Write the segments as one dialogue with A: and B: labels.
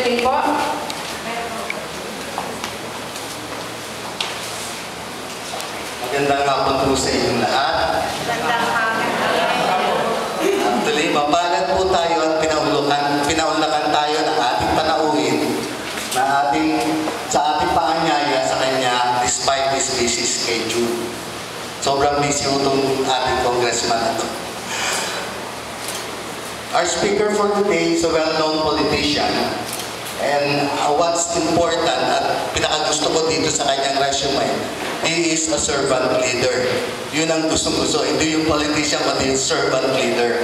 A: today po.
B: Magandang hapon po sa inyong lahat.
A: Magandang hapon.
B: Actually, mapalad po tayo at pinaunlakan tayo ng ating panauhin na sa ating paanyaya sa kanya despite his busy schedule. Sobrang busy po itong ating congressman na ito. Our speaker for today is a well-known politician. And what's important at pinakagusto ko dito sa kanyang resume, he is a servant leader. Yun ang gusto-gusto. Hindi yung politician, but yung servant leader,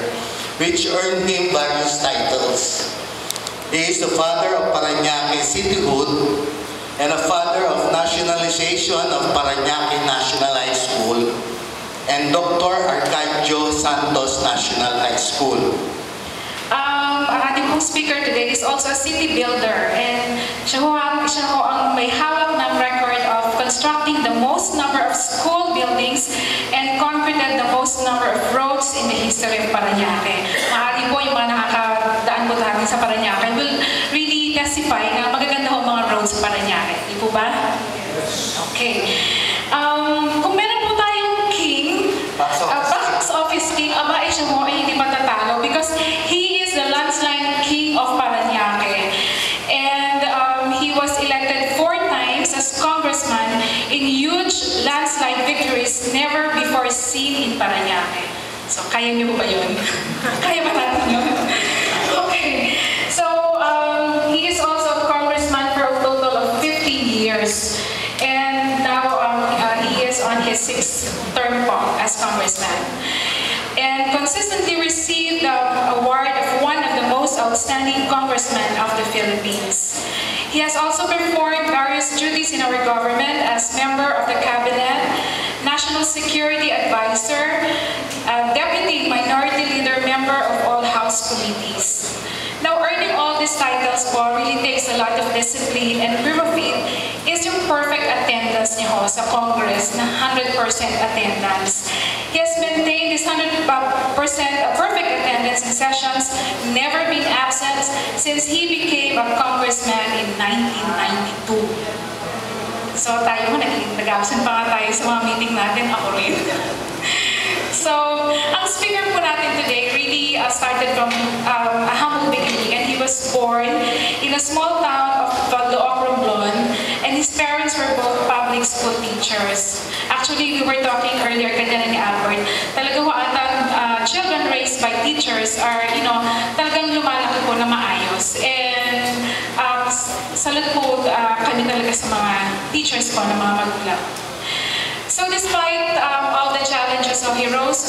B: which earned him various titles. He is the father of Parañaque Cityhood and a father of nationalization of Parañaque National High School and Dr. Arcadio Santos National High School.
A: Ang ating pong speaker today is also a city builder, and siya ho ang may hawak ng record of constructing the most number of school buildings and concreted the most number of roads in the history of Parañaque. Maaari po yung mga nakakadaan po natin sa Parañaque will really testify na magaganda ho mga roads sa Parañaque. Di po ba? Okay. Kung meron po tayong king, box office king, aba siya ho ay hindi matatalo because he is the landslide king of Parañaque. And he was elected 4 times as congressman in huge landslide victories never before seen in Parañaque. So, kaya niyo po ba yun? Kaya ba natin yun? Okay. So, he is also a congressman for a total of 15 years. And now, he is on his 6th term po as congressman. And consistently received the award of one of the most outstanding congressmen of the Philippines. He has also performed various duties in our government as member of the cabinet, national security advisor, deputy minority leader, member of all house committees. Now, earning all these titles po really takes a lot of discipline, and proof of it is yung perfect attendance niya ho sa Congress na 100% attendance. He has maintained this 100% perfect attendance in sessions, never been absent since he became a congressman in 1992. So tayo, nag-absent pa nga tayo sa mga meeting natin, ako rin. So, ang speaker po natin today really started from a humble beginning, and he was born in a small town of Valdoc, Romblon, and his parents were both public school teachers. Actually, we were talking earlier kanina ni Albert, talaga ho ang children raised by teachers are, talagang lumalaki po na maayos. And salud po kami talaga sa mga teachers po, na mga magulang. So despite all the challenges of he rose to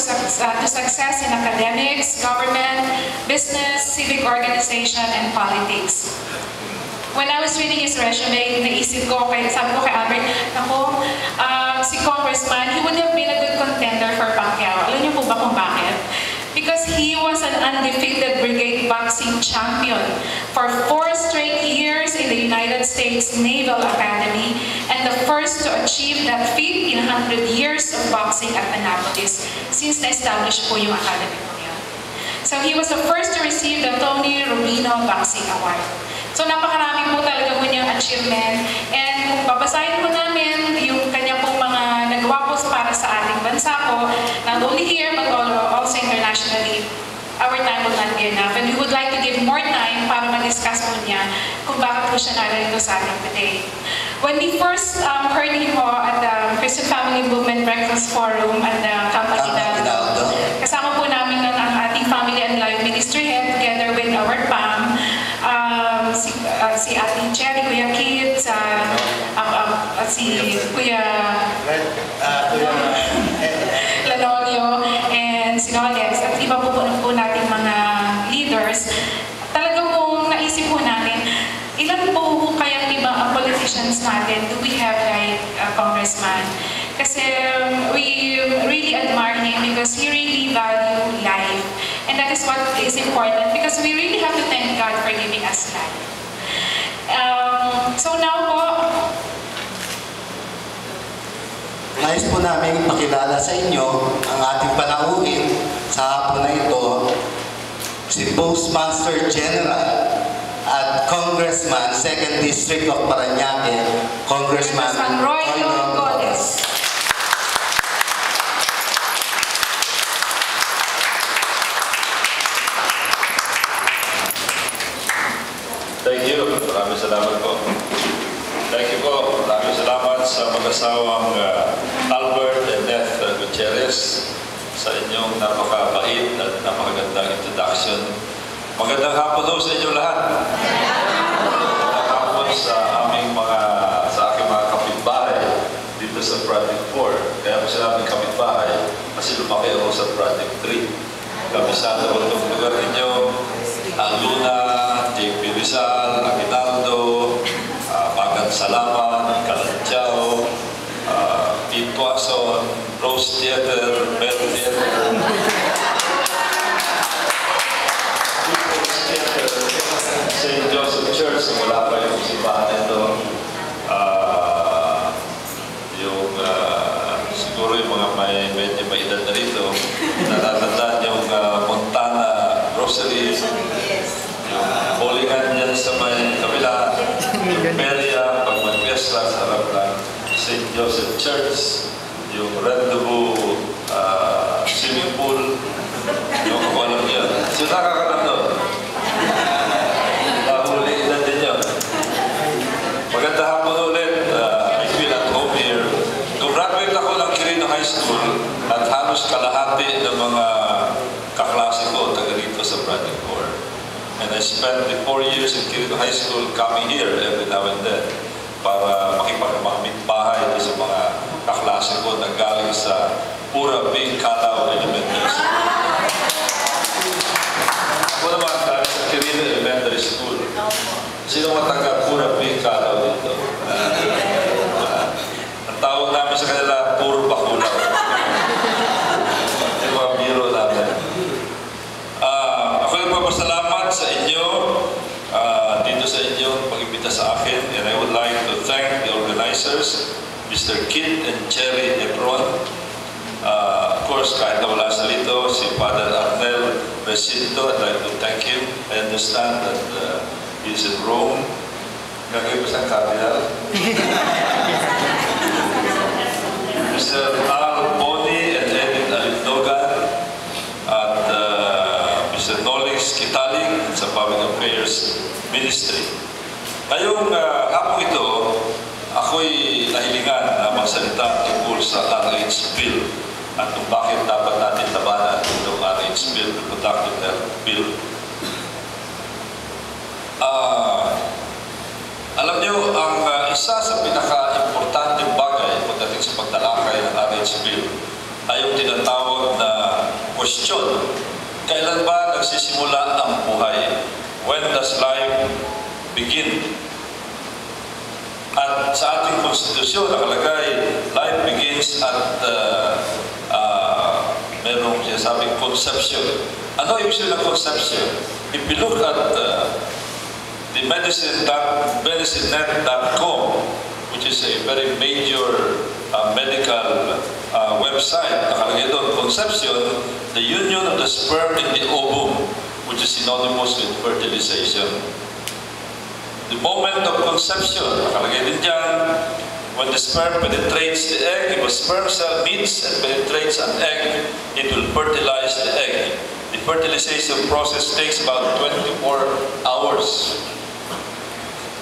A: success in academics, government, business, civic organization, and politics. When I was reading his resume, naisip ko, sabi ko kay Albert, ako, si Congressman, he would have been a good contender for Pacquiao. Alam niyo po ba kung bakit? Because he was an undefeated brigade boxing champion for 4 straight years in the United States Naval Academy and the first to achieve that feat in 100 years of boxing at Annapolis since na-establish po yung academy po yun. So he was the first to receive the Tony Rubino Boxing Award. So napakarami po talaga po niyang achievement, and kung babasahin po namin yung kanya pong mga nagawa po para sa ating bansa po, not only here but also internationally, our time will not be enough, and we would like to give more time para ma-discuss po niya kung bakit po siya narito sa ating today. When we first heard him po at the Christian Family Movement Breakfast Forum at the Camp Aguinaldo, kasama po namin ng ating Family and Life Ministry Head together with our PAM, si Ating Cherry, Kuya Kit, si Kuya Lanolio, and si Nolex, at iba po natin mga leaders. Talagang po naisip po natin, ilan po kayang iba ang politicians natin do we have like a congressman? Kasi we really admire him because he really value life. And that is what is important because we really have to thank God for giving us life. So now po,
B: nais po namin pakilala sa inyo ang ating panauhin sa hapon na ito, si Postmaster General at Congressman, 2nd District of Parañaque, Congressman
A: Roy Longoles.
C: Thank you. Maraming salamat po. Thank you po. Maraming salamat sa mag-asawang Albert and Beth Gutierrez sa inyong napakabait at napakagandang introduction. Magandang hapon po sa inyo lahat. Magandang hapon sa aking mga kapitbahay dito sa Project 4. Kaya po sinabing kapitbahay kasi lumaki ako sa Project 3. Kabisado ko itong lugar ninyo, ang Luna, JP Rizal, Aguinaldo, Magan Salaman, Calantjao, Pintuason, Rose Theater, Bell Theater, St. Joseph Church, wala pa yung simbahan nito. Siguro yung mga medyo may edad na rito, natatandaan yung Montana Grocery, yung bowlingan yan sa may kabila, yung Peria, pag may fiesta sa harap ng St. Joseph Church, yung Rendezvous swimming pool, yung kung alam niya. So nakakalam doon. Nahuli na din yun. Maganda hapon ulit. I feel at home here. Graduate ako ng Quirino High School at halos kalahati ng mga kaklase ko taga dito sa Project 4. And I spent the 4 years in Quirino High School coming here every now and then para makipagbahay sa mga kaklase ko na galing sa Pura Big Calao Elementary School. Ako naman galing sa Quirino Elementary School. Sino mataga Pura Big Calao dito? Ang tawag namin sa kanila, puro bakulaw. Yung mga biro namin. Ako yung papasalamat sa inyo, dito sa inyo, pag-imbita sa akin. And I would like to thank the organizers, Mr. Kit and Cherry Ebron. Of course, kahit na wala sa lito, si Father Arnel Recinto, I'd like to thank him. I understand that he's in Rome. Gagawin ko siyang cardinal. Mr. Al Boni and Edith Alitogan at Mr. Nolix Kitalig sa Public Affairs Ministry. Ngayong hapong ito, ako'y nahilingan na magsalita tungkol sa RH Bill at kung bakit dapat natin labanan itong RH Bill, Reproductive Health Bill. Alam niyo, ang isa sa pinaka-importanteng bagay pagdating sa pagtalakay ng RH Bill ay yung tinatawag na question. Kailan ba nagsisimula ang buhay? When does life begin? At sa ating konstitusyon nakalagay, life begins at merong sinasabing conception. Ano yung issue ng conception? If you look at the medicinenet.com, which is a very major medical website, nakalagay doon, conception, the union of the sperm in the ovum, which is synonymous with fertilization. The moment of conception, nakalagay din dyan, when the sperm penetrates the egg, if a sperm cell meets and penetrates an egg, it will fertilize the egg. The fertilization process takes about 24 hours.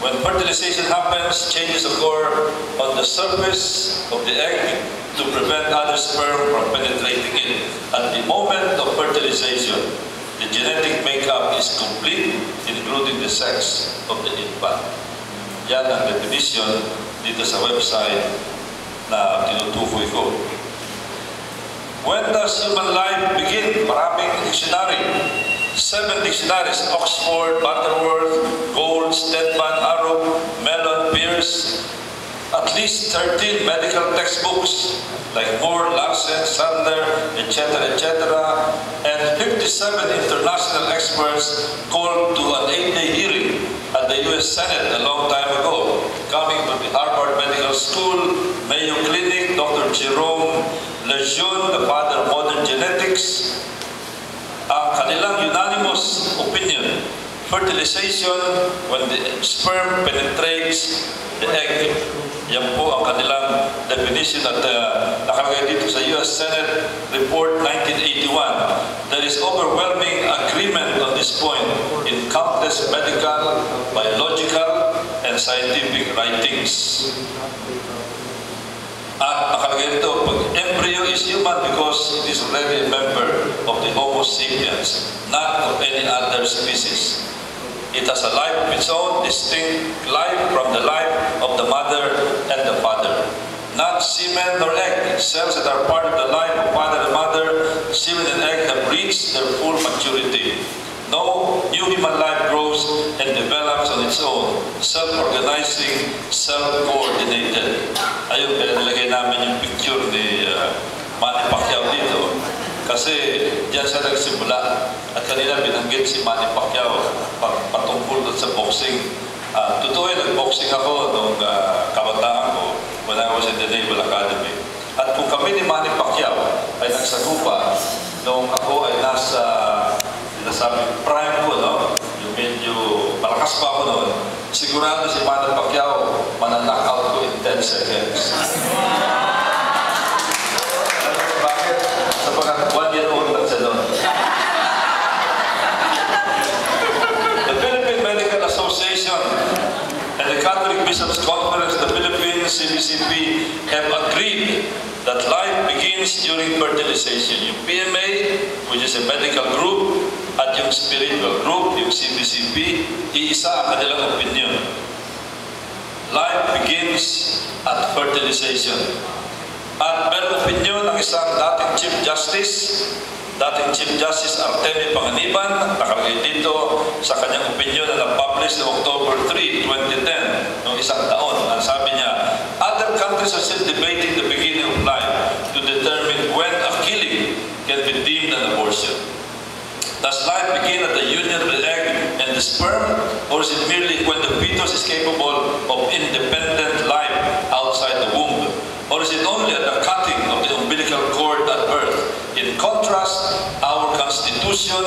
C: When fertilization happens, changes occur on the surface of the egg to prevent other sperm from penetrating it. At the moment of fertilization, the genetic makeup is complete, including the sex of the infant. Yan ang definition dito sa website na tinutukoy ko. When does human life begin? Maraming dictionary. 7 dictionaries, Oxford, Butterworth, Gold, Stedman, Arup, Mellon, Pierce, at least 13 medical textbooks like Moore, Larsen, Sander, etc., and 57 international experts called to an 8-day hearing at the U.S. Senate a long time ago, coming from the Harvard Medical School, Mayo Clinic, Dr. Jerome Lejeune, the father of modern genetics. Ang kanilang unanimous opinion fertilization, when the sperm penetrates the egg. Yan po ang kanilang definition at nakalagay dito sa US Senate Report 1981. There is overwhelming agreement on this point in countless medical, biological, and scientific writings. At nakalagay dito, pag embryo is human because it is already a member of the Homo sapiens, not of any other species. It has a life of its own, distinct life from the life of the mother and the father. Not semen nor egg. Cells that are part of the life of father and mother, semen and egg have reached their full maturity. No new human life grows and develops on its own, self-organizing, self-coordinated. Ayun, kaya nilagay namin yung picture ni Manny Pacquiao dito. Kasi diyan siya nagsimula. At kanina binanggit si Manny Pacquiao patungkol doon sa boxing. Totoo yun, nag-boxing ako nung kabataan ko when I was in the Naval Academy. At kung kami ni Manny Pacquiao ay nagsagupa nung ako ay nasa sinasabi prime ko, no? Yung medyo malakas pa ako noon, sigurado si Manny Pacquiao mananockout ko in 10 seconds. Bakit? Sapagkat 1 year old lang siya noon. The Philippine Medical Association and the Catholic Bishops' Conference of the Philippines, CBCP, have agreed that life begins during fertilization. Yung PMA, which is a medical group, at yung spiritual group, yung CBCP, iisa ang kanilang opinion. Life begins at fertilization. At meron opinion ng isang dating Chief Justice Artemi Panganiban, nakalagay dito sa kanyang opinion na na-publish noong October 3, 2010, noong isang taon. Ang sabi niya, other countries are still debating the beginning of life to determine when a killing can be deemed an abortion. Does life begin at the union of the egg and the sperm, or is it merely when the fetus is capable of independent life outside the womb? Or is it only at the cutting of the umbilical cord at birth? In contrast, our Constitution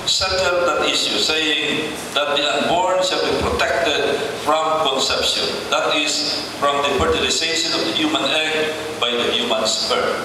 C: settled that issue, saying that the unborn shall be protected from conception. That is, from the fertilization of the human egg by the human sperm.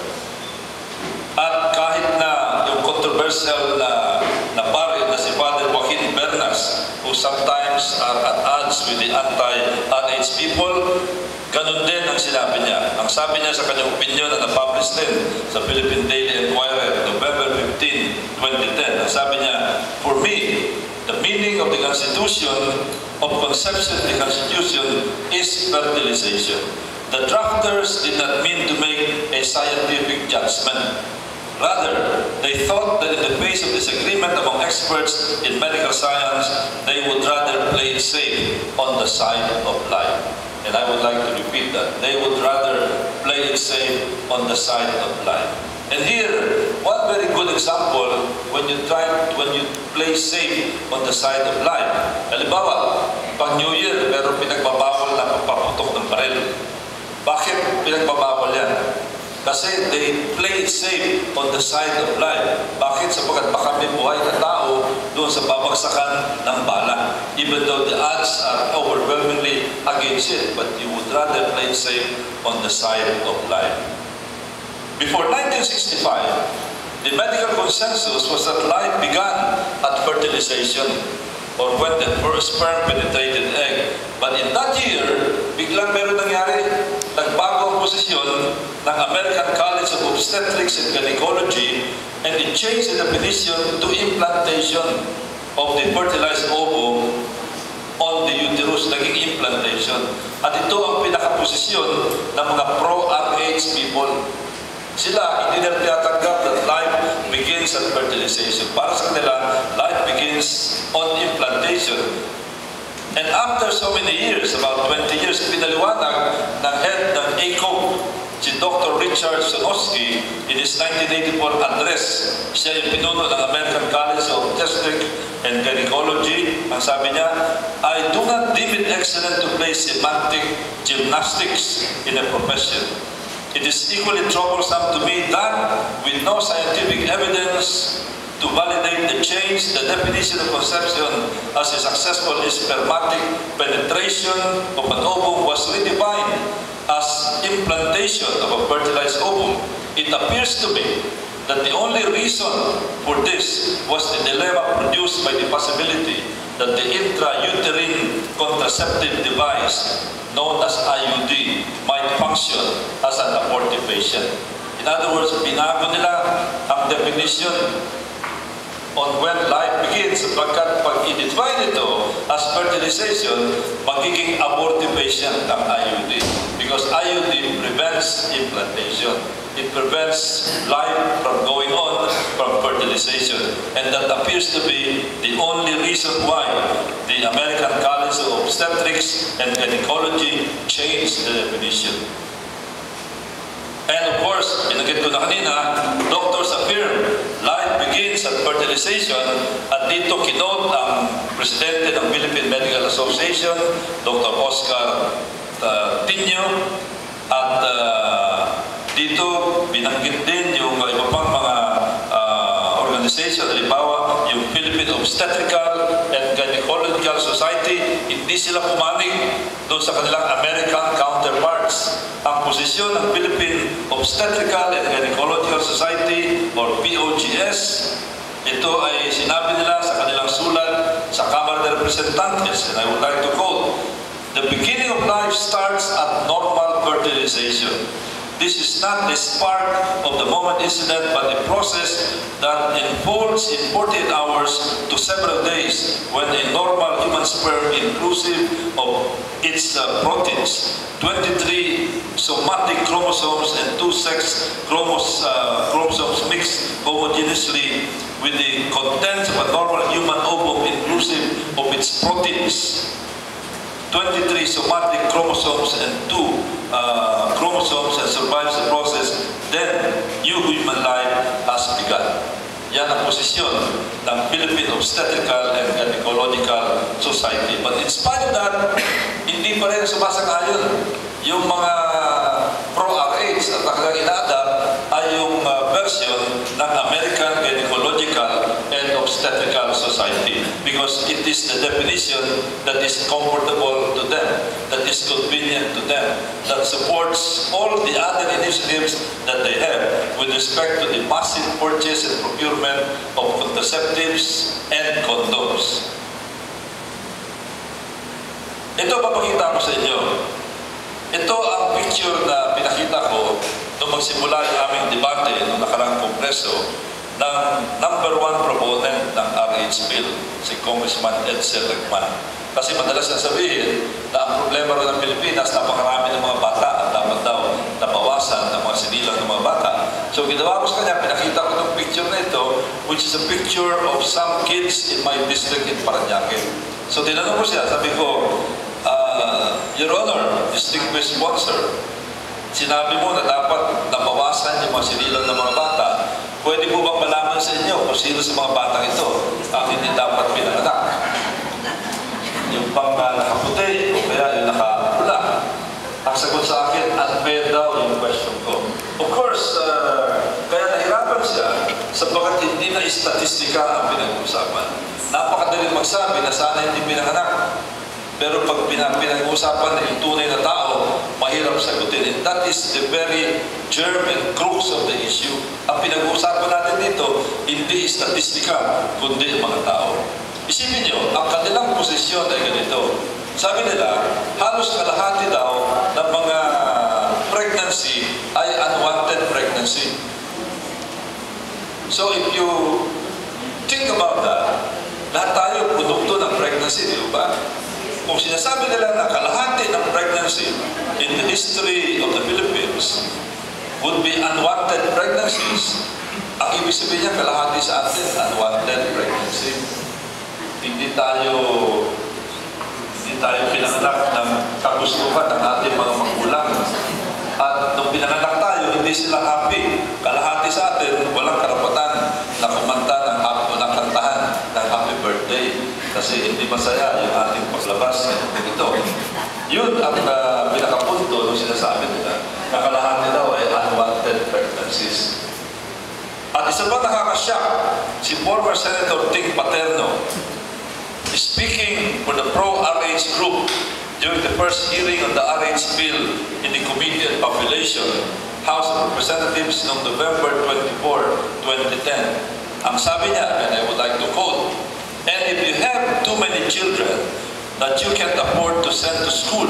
C: At kahit na yung controversial na pari na si Father Joaquin Bernas, who sometimes are at odds with the anti-RH people, ganun din ang sinabi niya. Ang sabi niya sa kanyang opinion na na-publish din sa Philippine Daily Enquirer, November 15, 2010, ang sabi niya, for me, the meaning of the Constitution, of conception in the Constitution, is fertilization. The drafters did not mean to make a scientific judgment. Rather, they thought that in the face of disagreement among experts in medical science, they would rather play it safe on the side of life. And I would like to repeat that. They would rather play it safe on the side of life. And here, one very good example when you play safe on the side of life. Halimbawa, pag New Year, meron pinagbabawal na papaputok ng baril. Bakit pinagbabawal yan? Kasi they play it safe on the side of life. Bakit? Sapagkat baka may buhay na tao doon sa babagsakan ng bala. Even though the odds are overwhelmingly against it, but you would rather play it safe on the side of life. Before 1965, the medical consensus was that life began at fertilization, or when the first sperm penetrated egg. But in that year, biglang meron nangyari, nagbago ang posisyon ng American College of Obstetrics and Gynecology, and it changed the definition to implantation of the fertilized ovum on the uterus, naging implantation. At ito ang pinakaposisyon ng mga pro-RH people. Sila, hindi nila tinatanggap that life begins at fertilization. Para sa kanila, life begins on implantation. And after so many years, about 20 years, pinaliwanag ng head ng ACOG, si Dr. Richard Sonosky, in his 1984 address. Siya yung pinuno ng American College of Obstetrics and Gynecology. Ang sabi niya, I do not deem it excellent to play semantic gymnastics in a profession. It is equally troublesome to me that, with no scientific evidence to to validate the change, the definition of conception as a successful spermatic penetration of an ovum was redefined as implantation of a fertilized ovum. It appears to me that the only reason for this was the dilemma produced by the possibility that the intrauterine contraceptive device known as IUD might function as an abortifacient. In other words, binago nila ang definition on when life begins sapagkat pag i-define ito as fertilization, magiging abortifacient ang IUD. Because IUD prevents implantation. It prevents life from going on from fertilization. And that appears to be the only reason why the American College of Obstetrics and Gynecology changed the definition. And of course, binagit ko na kanina, doctors affirm life begins at fertilization at dito kinote ang presidente ng Philippine Medical Association, Dr. Oscar Tinio, at dito binanggit din yung iba pang mga organization, halimbawa yung Philippine Obstetrical and Gynecological Society, hindi sila pumanig doon sa kanilang American counterparts. Ang posisyon ng Philippine Obstetrical and Gynecological Society or POGS, ito ay sinabi nila sa kanilang sulat sa Kamara de Representantes, and I would like to quote, "The beginning of life starts at normal fertilization. This is not a spark of the moment incident, but a process that unfolds in 48 hours to several days when a normal human sperm inclusive of its proteins, 23 somatic chromosomes and 2 sex chromosomes mix homogeneously with the contents of a normal human ovum inclusive of its proteins, 23 somatic chromosomes and 2 chromosomes, and survives the process, then new human life has begun." Yan ang posisyon ng Philippine Obstetrical and Gynecological Society. But in spite of that, hindi pa rin sumasang-ayon yung mga pro-RH at ang ina-adapt ay yung version ng American Gynecological and Obstetrical Society because it is the definition that is comfortable to them, that is convenient to them, that supports all the other initiatives that they have with respect to the massive purchase and procurement of contraceptives and condoms. Ito papakita ko sa inyo. Ito ang picture na pinakita ko nung magsimula yung aming debate noong nakarang kongreso ng number 1 proponent ng RH Bill, si Congressman Edsel Recman. Kasi madalas na sabihin na ang problema rin ng Pilipinas, napakarami ng mga bata at dapat daw nabawasan ng mga sinilang ng mga bata. So ginawa ko sa kanya, pinakita ko ng picture na ito, which is a picture of some kids in my district in Parañaque. So tinanong ko siya, sabi ko, Your Honor, distinguished sponsor, sinabi mo na dapat nabawasan yung mga sinilang ng mga bata. Pwede po bang malaman sa inyo kung sino sa mga batang ito ang hindi dapat pinanganak? Yung pang nakaputi o kaya yung nakapula. Ang sagot sa akin, unfair daw yung question ko. Of course, kaya nahirapan siya sapagkat hindi na statistika ang pinag-uusapan. Napakadaling magsabi na sana hindi pinanganak. Pero pag pinag-uusapan na yung tunay na tao, mahirap sagutin. And that is the very germ and crux of the issue. Ang pinag-uusapan natin dito, hindi statistika, kundi mga tao. Isipin nyo, ang kanilang posisyon ay ganito. Sabi nila, halos kalahati daw ng mga pregnancy ay unwanted pregnancy. So if you think about that, lahat tayo produkto ng pregnancy, di ba? Kung sinasabi nila na kalahati ng pregnancy in the history of the Philippines would be unwanted pregnancies, ang ibig sabihin niya kalahati sa atin, unwanted pregnancy. Hindi tayo pinanganak ng kagustuhan ng ating mga magulang. At nung pinanganak tayo, hindi sila happy. Kalahati sa atin, walang karapatan na kumanta ng kantahan ng happy birthday. Kasi hindi masaya yung ating paglabas ng ito. Yun ang pinakapunto nung sinasabi nila na kalahati daw ay unwanted pregnancies. At isa pa nakakasyak, si former Senator Ting Paterno, speaking for the pro-RH group during the first hearing on the RH bill in the Committee on Population, House of Representatives noong November 24, 2010. Ang sabi niya, and I would like to quote, "And if you have too many children that you can't afford to send to school,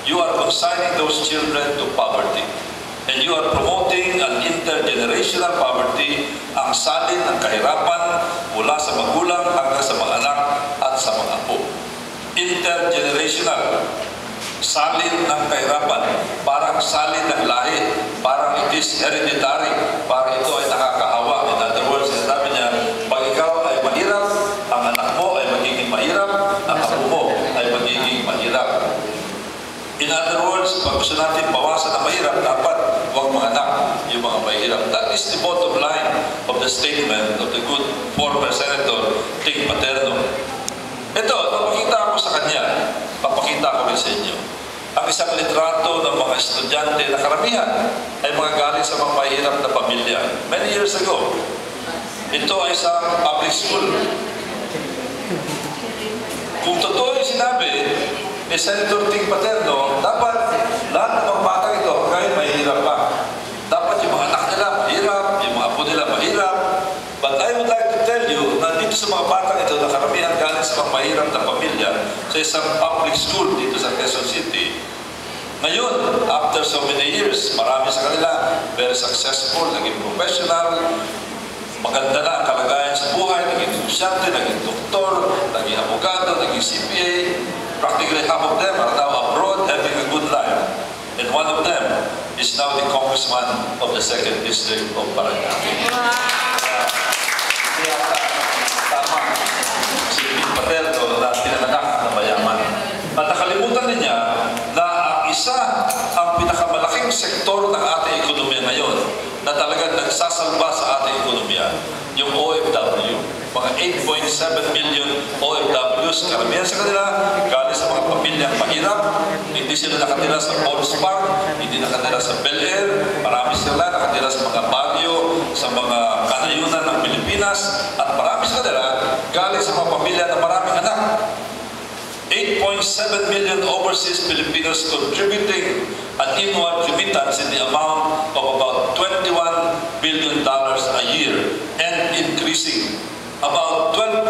C: you are consigning those children to poverty. And you are promoting an intergenerational poverty, ang salin ng kahirapan mula sa magulang hanggang sa mga anak at sa mga apo." Intergenerational, salin ng kahirapan, parang salin ng lahi, parang it is hereditary, parang ito ay nakakahawa. In other words, sinasabi niya, pag ikaw ay mahirap, ang anak mo ay magiging mahirap, ang apo mo ay magiging mahirap. In other words, pag gusto natin bawasan ang mahirap, dapat huwag manganak yung mga mahirap. That is the bottom line of the statement of the good former Senator Ting Paterno. Ito, papakita ko sa kanya, papakita ko rin sa inyo. Ang isang litrato ng mga estudyante na karamihan ay mga galing sa mga mahirap na pamilya. Many years ago, ito ay sa public school. Kung totoo yung sinabi ni Senator Ting Paterno, dapat lahat ng mga bata ito kahit mahirap pa. Dapat yung mga anak nila mahirap, yung mga apo nila mahirap. But I would like to tell you na dito sa mga bata ito na karamihan galing sa mga mahirap na pamilya sa isang public school dito sa Quezon City. Ngayon, after so many years, marami sa kanila very successful, naging professional, maganda na ang kalagayan sa buhay, naging estudyante, naging doktor, naging abogado, naging CPA. Practically half of them are now abroad having a good life. And one of them is now the congressman of the 2nd District of Paranaque. Tama. Si Paterno na pinanganak na mayaman. At nakalimutan niya na ang isa ang pinakamalaking sektor ng ating ekonomiya ngayon na talagang nagsasalba sa ating ekonomiya, yung OFW. Mga 8.7 million OFWs, karamihan sa kanila galing sa mga pamilyang mahirap. Hindi sila nakatira sa Pauls Park, hindi nakatira sa Bel Air, marami sila nakatira sa mga Baguio, sa mga kanayunan ng Pilipinas, at marami sa kanila galing sa mga pamilya na maraming anak. 8.7 million overseas Filipinos contributing an inward remittance in the amount of about $21 billion a year and increasing. About 12%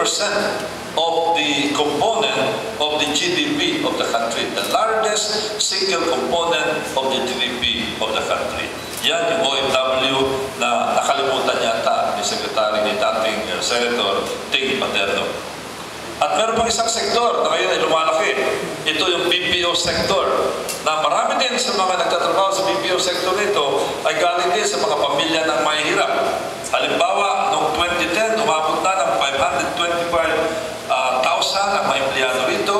C: of the component of the GDP of the country, the largest single component of the GDP of the country. Yan yung OFW na nakalimutan yata ni Secretary ni dating Senator Ting Paterno. At meron pang isang sektor na ngayon ay lumalaki. Ito yung BPO sector, na marami din sa mga nagtatrabaho sa BPO sector nito ay galing din sa mga pamilya ng mahihirap. Halimbawa, noong 2010, umabot na ng 525,000 ang mga empleyado rito,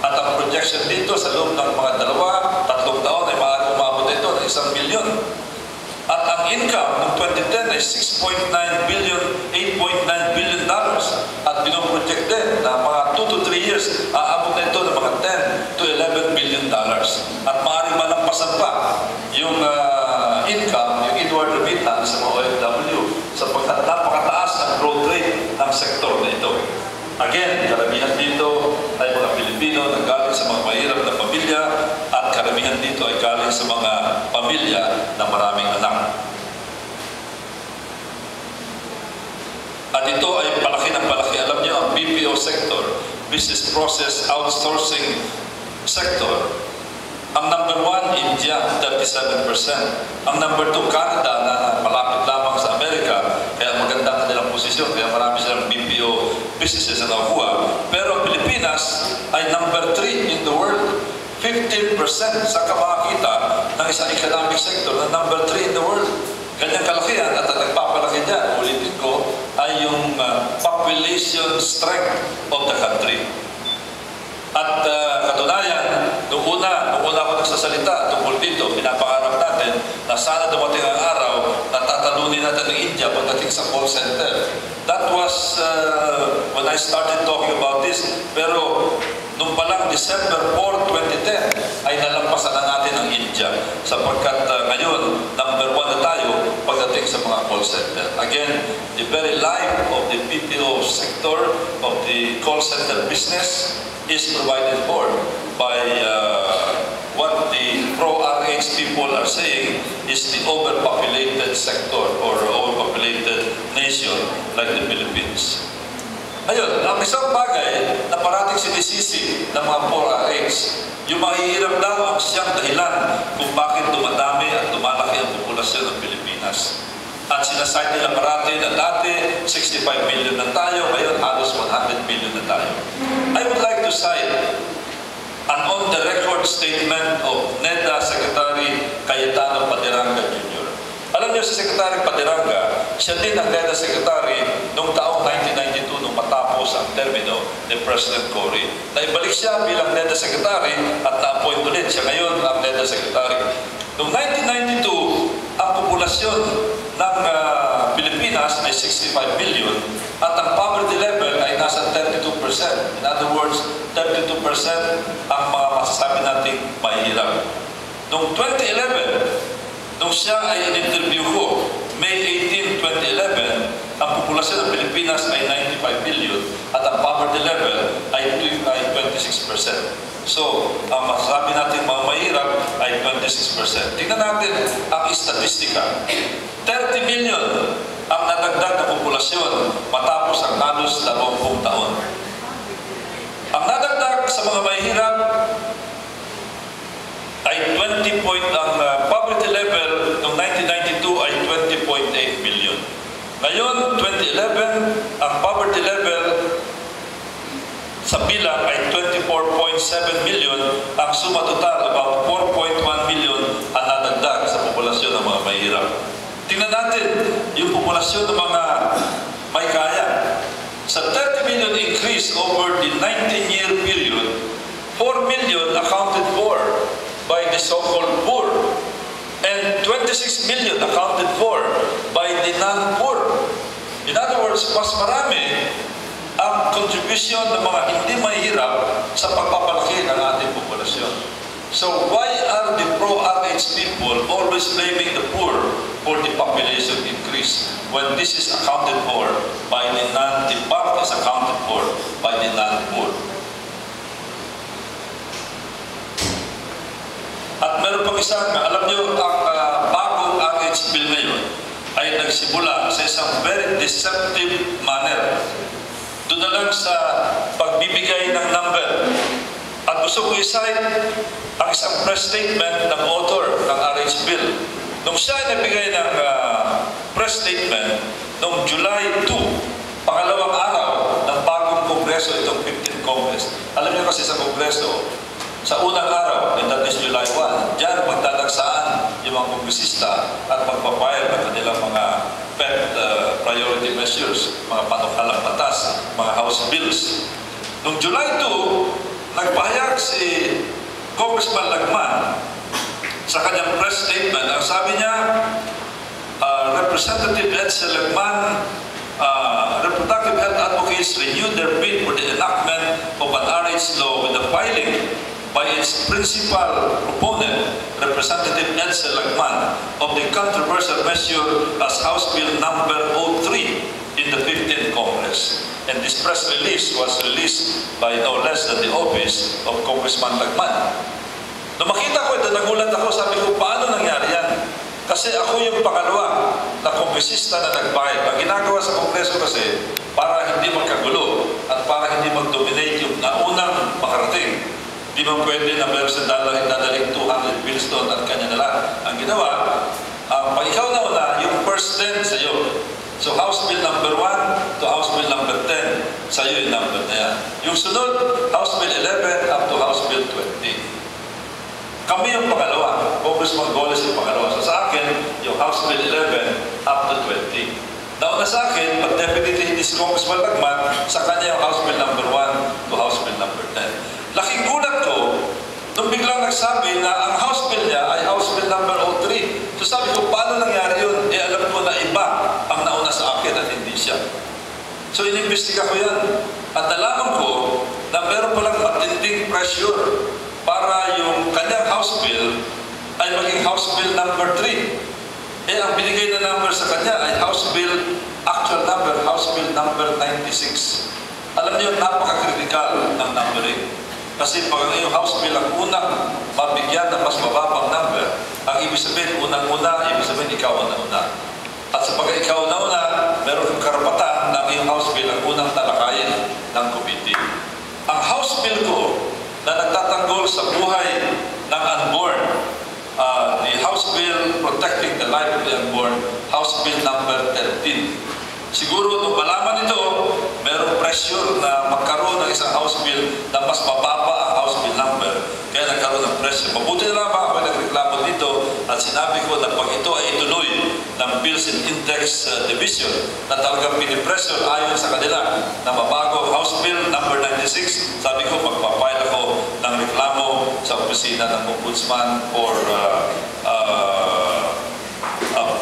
C: at ang projection dito sa loob ng mga 2-3 taon ay maaaring umabot ito ng 1 milyon. At ang income noong 2010 ay 6.9 billion, 8.9 billion dollars. At pinoproject din na mga 2 to 3 years, aabot na ito ng mga 10 to 11 billion dollars. At maaaring malampasan pa yung income, yung inward remittance sa mga OFW sapagkat napakataas ang growth rate ng sektor na ito. Again, karamihan dito ay mga Pilipino na galing sa mga mahirap na pamilya, at karamihan dito ay galing sa mga pamilya na maraming anak. At ito ay palaki ng palaki. Alam niyo, ang BPO sector, Business Process Outsourcing sector, ang number 1, India, 37%. Ang number 2, Canada, na malapit lamang sa Amerika, kaya maganda ang kanilang posisyon, kaya marami silang BPO businesses na nakuha. Pero ang Pilipinas ay number 3 in the world. 15% sa kamakita ng isang economic sector na number 3 in the world. Kanyang kalakihan at nagpapalaki dyan, ulitin ko, ay yung population strength of the country. At katunayan, nung una ako nagsasalita tungkol dito, pinapangarap natin na sana dumating ang araw na tatalunin natin ng India pagdating sa call center. That was when I started talking about this. Pero nung palang December 4, 2010, ay nalampasan na natin natin ang India sapagkat ngayon, number 1 na tayo pagdating sa mga call center. Again, the very life of the PPO sector, of the call center business is provided for by what the pro-RH people are saying is the overpopulated sector or overpopulated nation like the Philippines. Ayun, ang isang bagay na parating sinisisi ng mga pro-RH, yung mahihirap daw ang siyang dahilan kung bakit dumadami at lumalaki ang populasyon ng Pilipinas. At sinasay nila parati na dati 65 million na tayo, ngayon halos 100 million na tayo. I would like to cite an on-the-record statement of NEDA Secretary Cayetano Paderanga Jr. Alam niyo si Secretary Paderanga, siya din ang NEDA Secretary noong taong 1992 nung matapos ang termino ni President Cory. Naibalik siya bilang NEDA Secretary at na-appoint ulit siya ngayon ang NEDA Secretary. Noong 1992, ang populasyon ng Pilipinas ay 65 million at ang poverty level ay nasa 32%. In other words, 32% ang mga masasabi nating mahihirap. Noong 2011, nung siya ay in-interview ko, May 18, 2011, ang populasyon ng Pilipinas ay 95 million at ang poverty level ay 26%. So, ang masasabi natin mga mahirap ay 26%. Tingnan natin ang statistika. 30 million ang nadagdag na populasyon matapos ang halos 20 taon. Ang nadagdag sa mga mahirap ay 20 point, ang poverty level noong 1992 ay 20.8 million. Ngayon, 2011, ang poverty level sa bilang ay 24.7 million, ang suma total about 4.1 million ang nadagdag sa populasyon ng mga mahirap. Tingnan natin yung populasyon ng mga may kaya. Sa 30 million increase over the 19-year period, 4 million accounted for by the so-called poor and 26 million accounted for by the non-poor. In other words, mas marami ang contribution ng mga hindi mahirap sa pagpapalaki ng ating populasyon. So why are the pro-RH people always blaming the poor for the population increase when this is accounted for by the the part is accounted for by the non-poor? At meron pang isang, alam niyo, ang bagong RH bill ngayon ay nagsimula sa isang very deceptive manner. Doon na lang sa pagbibigay ng number. At gusto ko i-cite ang isang press statement ng author ng RH bill. Nung siya ay nagbigay ng press statement noong July 2, pangalawang araw ng bagong kongreso, itong 15th Congress. Alam niyo kasi sa kongreso, sa unang araw, and that is July 1, diyan magdadagsaan yung mga kongresista at magpapile ng kanilang mga pet priority measures, mga panukalang batas, mga House bills. Noong July 2, nagpahayag si Congressman Lagman sa kanyang press statement. Ang sabi niya, Representative Edsel Lagman, reproductive health advocates renewed their bid for the enactment of an RH law with the filing by its principal proponent, Representative Edsel Lagman, of the controversial measure as House Bill number 03 in the 15th Congress. And this press release was released by no less than the office of Congressman Lagman. Nung makita ko ito, nagulat ako, sabi ko, paano nangyari yan? Kasi ako yung pangalawa na kongresista na nag-file. Ang ginagawa sa kongreso kasi, para hindi magkagulo at para hindi mag-dominate yung naunang makarating. Di ba pwede na meron sa dadaling 200 bills doon at kanya na lang. Ang ginawa, pag ikaw na una, yung first 10 sa iyo. So House Bill number 1 to House Bill number 10, sa iyo yung number na yan. Yung sunod, House Bill 11 up to House Bill 20. Kami yung pangalawa. Congressman Goles yung pangalawa. So sa akin, yung House Bill 11 up to 20. Nauna sa akin, pag definitely hindi si Congressman Lagman, sa kanya yung House Bill number 1 to House Bill number 10. Laking gulat ko, nung biglang nagsabi na ang House Bill niya ay House Bill number 03. So sabi ko, paano nangyari yun? Eh alam ko na iba ang nauna sa akin at hindi siya. So inimbestiga ko yan. At nalaman ko na meron palang matinding pressure para yung kanyang House Bill ay maging House Bill number 3. Ang binigay na number sa kanya ay actual number, House Bill number 96. Alam niyo, napaka-critical ng numbering. Kasi pag yung House Bill ang unang mabigyan ng mas mababang number, ang ibig sabihin, unang-una, ibig sabihin, ikaw ang nauna. At sa pagka ikaw nauna, meron kang karapatan ng iyong House Bill ang unang talakayin ng committee. Ang House Bill ko na nagtatanggol sa buhay ng unborn, the House Bill Protecting the Life of the Unborn, House Bill number 13. Siguro nung malaman ito, merong pressure na magkaroon ng isang House Bill na mas mababa ang House Bill number. Kaya nagkaroon ng pressure. Mabuti na lang ako nagreklamo dito at sinabi ko na pag ito ay ituloy ng Bills and Index Division na talagang pinipressure ayon sa kanila na mabago ang House Bill number 96, sabi ko magpapile ako ng reklamo sa opisina ng Ombudsman for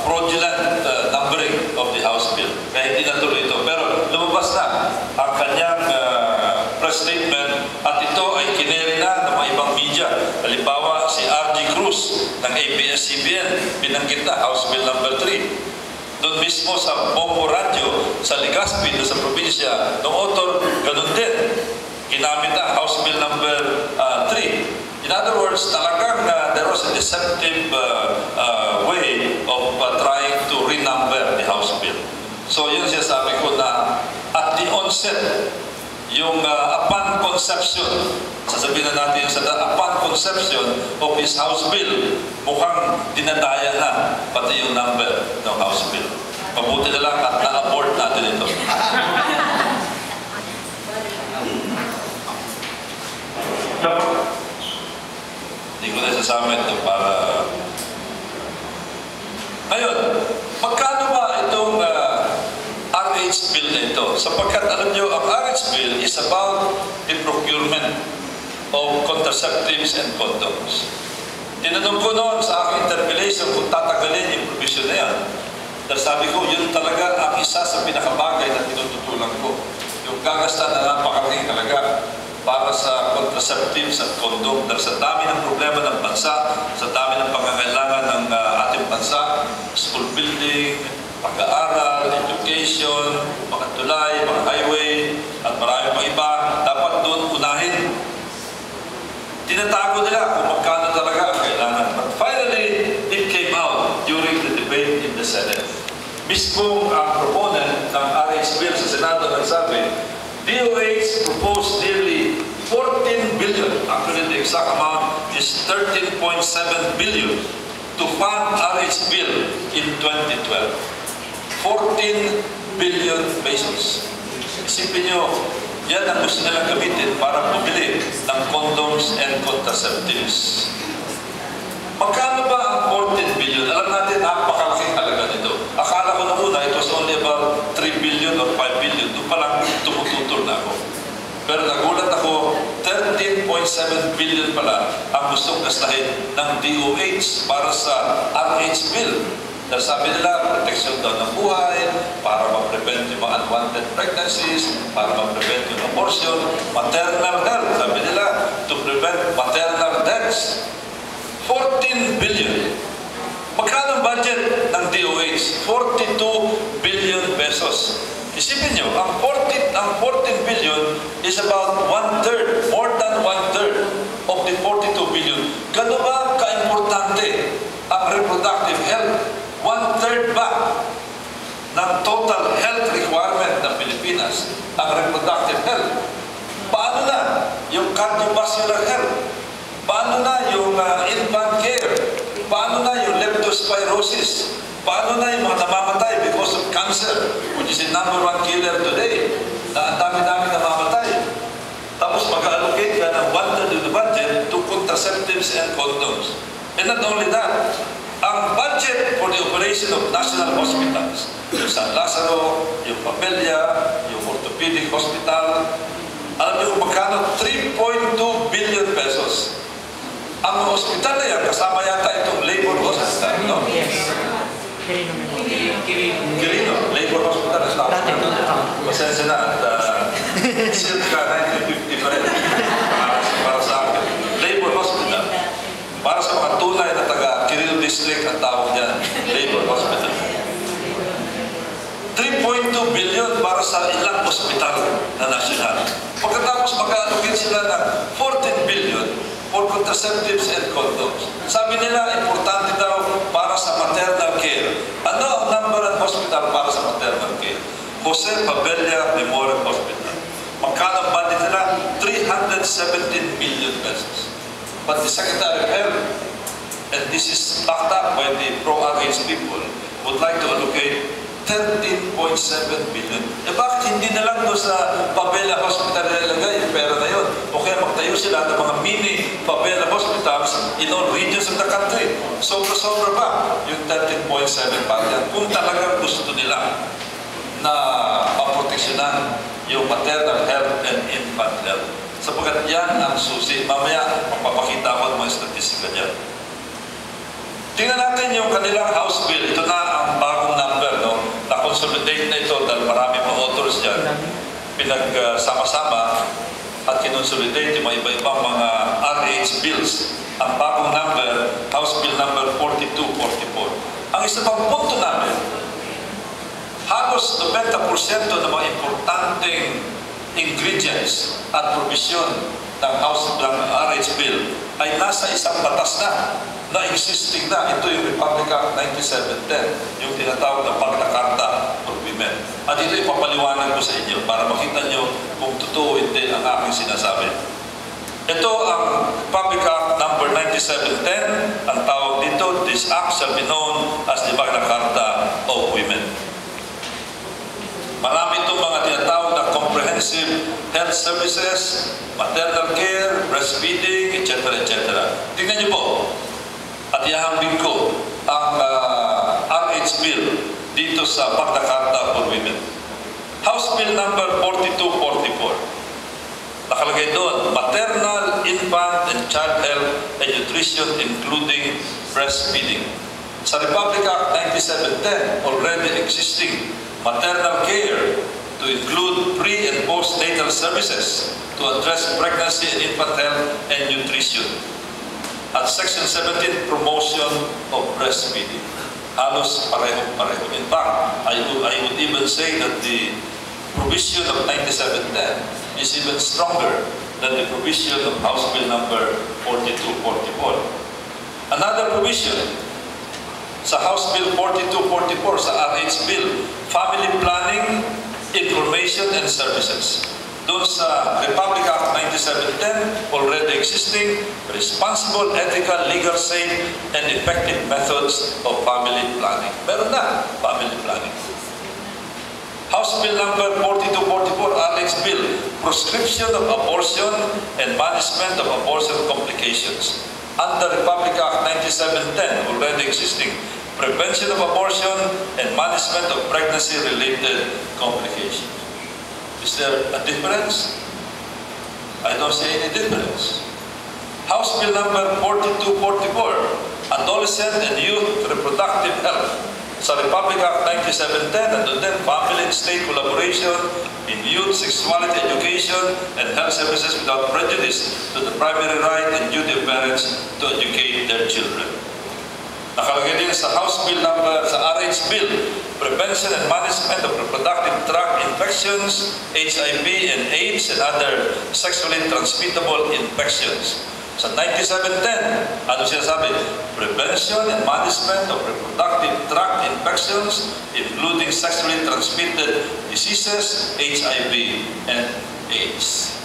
C: fraudulent numbering of the House Bill. Kaya hindi natuloy ito. Pero lumabas na ang kanyang press statement at ito ay kineri na ng mga ibang media. Halimbawa, si R.G. Cruz ng ABS-CBN, binanggit na House Bill number 3. Doon mismo sa Bongo Radio, sa Legazpi, doon sa probinsya, ng author, ganun din. Ginamit na House Bill number 3. In other words, talagang there was a deceptive way of trying to renumber the House Bill. So yun siya sabi ko na at the onset, yung upon conception, sasabihin na natin yung upon conception of his House Bill, mukhang dinadaya na pati yung number ng House Bill. Mabuti na lang at na-abort natin ito. Hindi ko na sasama ito para... Ngayon, magkano ba itong RH bill na ito? Sapagkat alam nyo, ang RH bill is about the procurement of contraceptives and condoms. Tinanong ko noon sa aking interpellation kung tatagalin yung provision na yan. Dahil sabi ko, yun talaga ang isa sa pinakabagay na tinututulan ko. Yung gagastan na napakalaking talaga para sa contraceptives at condom. Dahil sa dami ng problema ng bansa, sa dami ng pangangailangan ng ating bansa, school building, pag-aaral, education, mga tulay, mga highway, at marami pang iba, dapat doon unahin. Tinatago nila kung magkano talaga ang kailangan. But finally, it came out during the debate in the Senate. Mismo ang proponent ng RH bill sa Senado nagsabi, DOH proposed nearly 14 billion, actually the exact amount is 13.7 billion to fund RH bill in 2012. 14 billion pesos. Isipin nyo, yan ang gusto nilang gamitin para bumili ng condoms and contraceptives. Magkano ba ang 14 billion? Alam natin, napakalaking halaga nito. Akala ko na una, it was only about 3 billion or 5 billion. Doon pa lang tumututol na ako. Pero nagulat ako, 13.7 billion pala ang gustong gastahin ng DOH para sa RH bill. Dahil sabi nila, protection daw ng buhay, para ma-prevent yung mga unwanted pregnancies, para ma-prevent yung abortion, maternal health, sabi nila, to prevent maternal deaths. 14 billion. Magkano ang budget ng DOH? 42 billion pesos. Isipin nyo, ang 14 billion is about 1/3, more than 1/3 of the 42 billion. Gano ba ka-importante ang reproductive health? 1/3 ba ng total health requirement ng Pilipinas ang reproductive health? Paano na yung cardiovascular health? Paano na yung infant care? Paano na yung leptospirosis? Paano na yung mga namamatay because of cancer, which is the #1 killer today, na ang dami-dami namamatay? Tapos mag-allocate ka ng 1/3 of the budget to contraceptives and condoms. And not only that, ang budget for the operation of national hospitals, yung San Lazaro, yung Papelia, yung orthopedic hospital, alam niyo kung magkano? 3.2 billion pesos. Ang hospital na yan, kasama yata itong labor hospital, no?
D: Yes.
C: Quirino, labor hospital is not. Pasensya na at circa 1950 pa rin para sa akin. Labor hospital, para sa mga tunay na taga district ang tawag niyan, labor hospital. 3.2 billion para sa ilang ospital na nasyonal. Pagkatapos mag-allocate sila ng 14 billion for contraceptives and condoms. Sabi nila, importante daw para sa maternal care. Ano ang number one hospital para sa maternal care? Jose Pabella Memorial Hospital. Magkano ang budget nila? 317 million pesos. But the Secretary of Health, and this is backed up by the pro-RH people, would like to allocate 13.7 billion. Eh bakit hindi na lang doon sa Pabella Hospital nilalagay yung pera na yun? O kaya magtayo sila ng mga mini Pabella Hospitals in all regions of the country. Sobra-sobra pa yung 13.7 billion. Kung talagang gusto nila na maproteksyonan yung maternal health and infant health. Sapagkat yan ang susi. Mamaya, magpapakita ko ang mga statistika dyan. Tingnan natin yung kanilang House Bill. Ito na ang bagong number, no? Na-consolidate na ito dahil marami mga authors dyan. Pinagsama-sama at kinonsolidate yung mga iba-ibang mga RH bills. Ang bagong number, House Bill number 4244. Ang isa pang punto namin, halos 90% ng mga importanteng ingredients at provision ng House ng RH Bill ay nasa isang batas na existing na. Ito yung Republic Act 9710, yung tinatawag na Magna Carta for Women. At ito ipapaliwanag ko sa inyo para makita nyo kung totoo hindi ang aking sinasabi. Ito ang Republic Act number 9710. Ang tawag dito, this act shall be known as the Magna Carta of Women. Marami itong mga tinatawag na comprehensive health services, maternal care, breastfeeding, etc. etc. Tingnan niyo po. At ihambing ko ang RH Bill dito sa Magna Carta for Women. House Bill number 4244. Nakalagay doon, maternal, infant, and child health and nutrition including breastfeeding. Sa Republic Act 9710, already existing maternal care to include pre- and postnatal services to address pregnancy and infant health and nutrition. At Section 17, promotion of breastfeeding. Halos pareho-pareho. In fact, I would even say that the provision of 9710 is even stronger than the provision of House Bill number 4244. Another provision sa House Bill 4244 sa RH Bill, family planning, information and services. Doon sa Republic Act 9710, already existing, responsible, ethical, legal, safe, and effective methods of family planning. Meron na, family planning. House Bill number 4244, RH Bill, prescription of abortion and management of abortion complications. Under Republic Act 9710, already existing, prevention of abortion and management of pregnancy-related complications. Is there a difference? I don't see any difference. House Bill number 4244, Adolescent and Youth Reproductive Health. Sa Republic Act 9710, and then family and state collaboration in youth sexuality education and health services without prejudice to the primary right and duty of parents to educate their children. Nakalagay din sa House Bill number, sa RH Bill, prevention and management of reproductive tract infections, HIV and AIDS, and other sexually transmittable infections. Sa 9710, ano siya sabi? Prevention and management of reproductive tract infections, including sexually transmitted diseases, HIV and AIDS.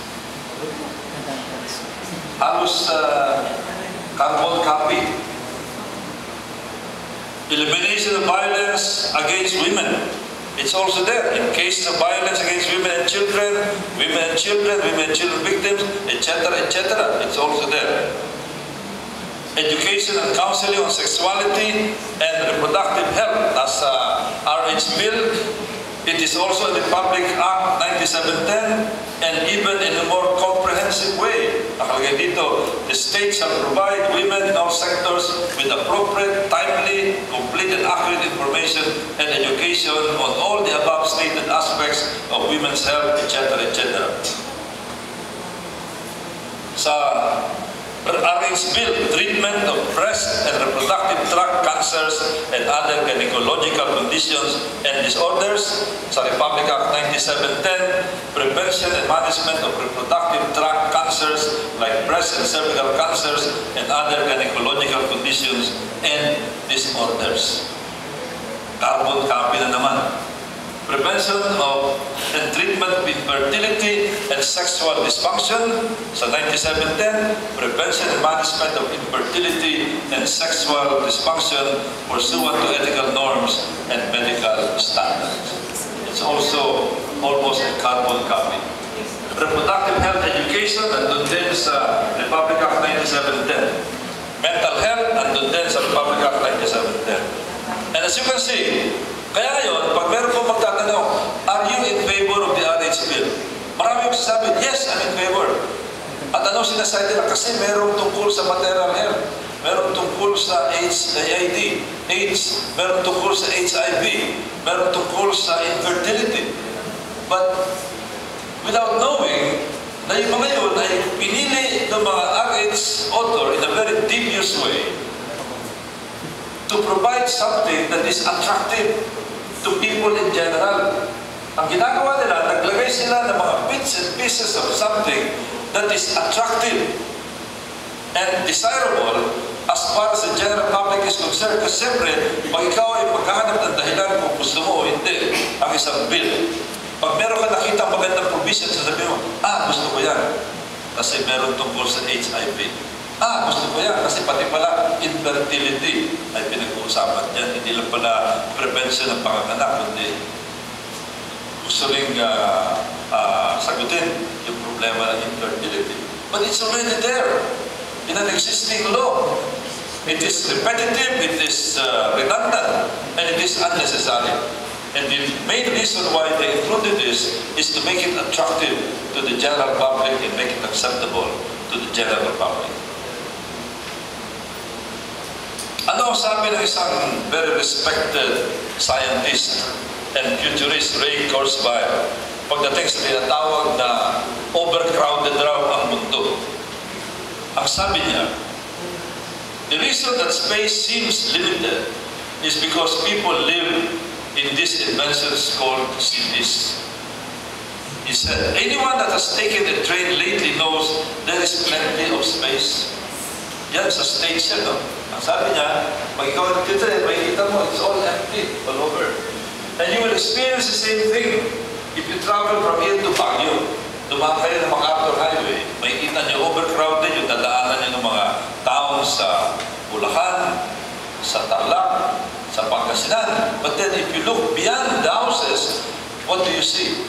C: Halos carbon copy. Elimination of violence against women. It's also there. In cases of violence against women and children victims, etc., etc. It's also there. Education and counseling on sexuality and reproductive health. That's RH Bill. It is also in the Republic Act 9710, and even in a more comprehensive way. Nakalagay dito, the state shall provide women in all sectors with appropriate, timely, complete and accurate information and education on all the above stated aspects of women's health, etc., etc. Sa RH Bill, treatment of breast and reproductive tract cancers and other gynecological conditions and disorders. Sa Republic Act 9710, prevention and management of reproductive tract cancers like breast and cervical cancers and other gynecological conditions and disorders. Carbon copy na naman. Prevention of and treatment of infertility and sexual dysfunction. Sa 9710, prevention and management of infertility and sexual dysfunction pursuant to ethical norms and medical standards. It's also almost a carbon copy. Reproductive health education, nandun din sa Republic Act 9710. Mental health, nandun din sa Republic Act 9710. And as you can see, kaya ngayon, pag meron po magtatanong, are you in favor of the RH Bill? Marami yung sasabi, yes, I'm in favor. At ano sinasabi nila? Kasi meron tungkol sa maternal health, meron tungkol sa AIDS, meron tungkol sa HIV, meron tungkol sa infertility. But without knowing na yung mga yun ay pinili ng mga RH author in a very devious way to provide something that is attractive to people in general. Ang ginagawa nila, naglagay sila ng mga bits and pieces of something that is attractive and desirable as far as the general public is concerned. Kasi siyempre, pag ikaw ay maghahanap ng dahilan kung gusto mo o hindi ang isang bill, pag meron ka nakita magandang provision, sasabihin mo, gusto ko yan. Kasi meron tungkol sa HIV. Gusto ko yan. Kasi pati pala, infertility ay pinag-uusapan yan. Hindi lang pala prevention ng panganganak, kundi gusto rin sagutin yung problema ng infertility. But it's already there in an existing law. It is repetitive, it is redundant, and it is unnecessary. And the main reason why they included this is to make it attractive to the general public and make it acceptable to the general public. Ano ang sabi ng isang very respected scientist and futurist, Ray Kurzweil, pagdating sa tinatawag na overcrowded raw ang mundo? Ang sabi niya, the reason that space seems limited is because people live in these inventions called cities. He said, anyone that has taken a train lately knows there is plenty of space. Yan sa stage yan, no? Ang sabi niya, pag ikaw nagtitrain, makikita mo, it's all empty, all over. And you will experience the same thing if you travel from here to Baguio. Dumaan kayo ng MacArthur Highway, makikita niyo overcrowded yung dadaanan niyo ng mga taong sa Bulacan, sa Tarlac, sa Pangasinan. But then if you look beyond the houses, what do you see?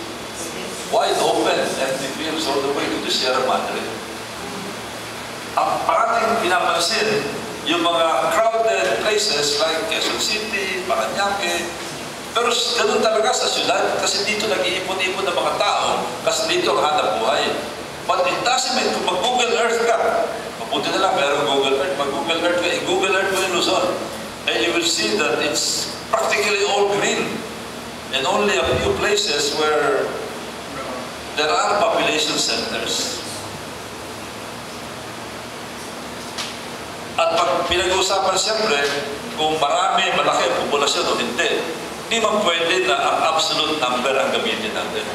C: Wide open, empty fields all the way to the Sierra Madre. Ang parating pinapansin, yung mga crowded places like Quezon City, Parañaque, pero ganun talaga sa syudad kasi dito nag-iipon-ipon ng mga tao kasi dito ang hanap buhay. But it doesn't mean kung mag-Google Earth ka, mabuti na lang meron Google Earth, mag-Google Earth ka, i-Google Earth mo yung Luzon, and you will see that it's practically all green and only a few places where there are population centers. At pag pinag-uusapan siyempre, kung marami, malaki ang populasyon o hindi man pwede na ang absolute number ang gamitin natin.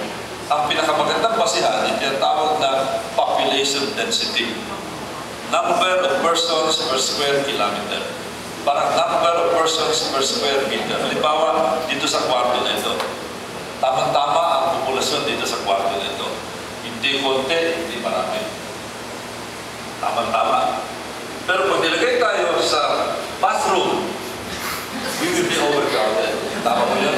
C: Ang pinakamagandang basihan, yung tawag na population density. Number of persons per square kilometer. Parang number of persons per square meter. Halimbawa, dito sa kwarto na ito. Tama-tama ang populasyon dito sa kwarto na ito. Hindi konti, hindi marami. Tama-tama. Pero pag nilagay tayo sa bathroom, we will be overcrowded. Tama mo yun?